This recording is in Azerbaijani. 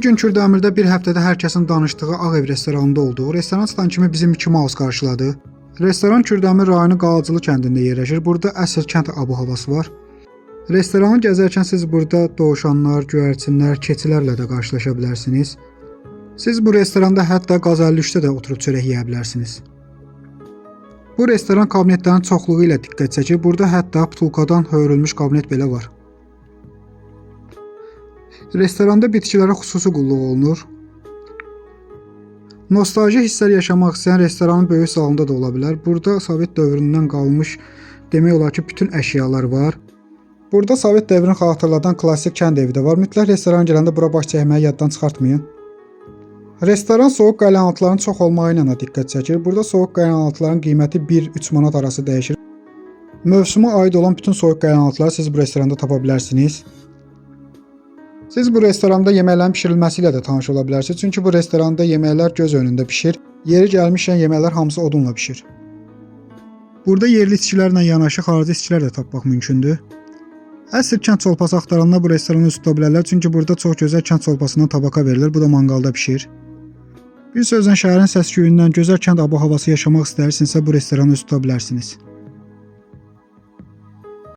gün Kürdəmirdə bir həftədə hər kəsin danışdığı Ağ Ev restoranında olduğu restoran tutan kimi bizim Mickey Mouse qarşıladı. Restoran Kürdəmir rayonu Qalacılı kəndində yerləşir. Burada əsl kənd abu-havası var. Restoranı gəzərkən siz burada dovşanlar, göyərçinlər, keçilərlə də qarşılaşa bilərsiniz. Siz bu restoranda hətta qaz 53-də də oturub çörək yeyə bilərsiniz. Bu restoran kabinetlərin çoxluğu ilə diqqət çəkir. Burada hətta butulkadan hörülmüş kabinet belə var. Restoranda bitkilərə xüsusi qulluq olunur. Nostalji hisslər yaşamaq istəyən restoranın böyük salonunda da ola bilər. Burada Sovet dövründən qalmış demək olar ki, bütün əşyalar var. Burada Sovet dövrünü xatırladan klassik kənd evi də var. Mütləq restorana gələndə bura baş çəkməyi yaddan çıxartmayın. Restoran soyuq qayğanaltıların çox olmağı ilə diqqət çəkir. Burada soyuq qayğanaltıların qiyməti 1-3 manat arası dəyişir. Mövsümə aid olan bütün soyuq qayğanaltıları siz bu restoranda tapa bilərsiniz. Siz bu restoranda yeməklərin pişirilməsi ilə də tanış ola bilərsiniz. Çünki bu restoranda yeməklər göz önündə pişir. Yeri gəlmişkən yeməklər hamısı odunla pişir. Burada yerli içkilərlə yanaşı xarici içkilər də tapmaq mümkündür. Əsl kənd çolpası axtaranlar bu restoranı üst tuta bilərlər. Çünki burada çox gözəl kənd çolpasından tabaka verilir. Bu da manqalda pişir. Bir sözlə şəhərin səs-küyündən gözəl kənd abu-havası yaşamaq istəyirsinizsə bu restoranı üst tuta bilərsiniz.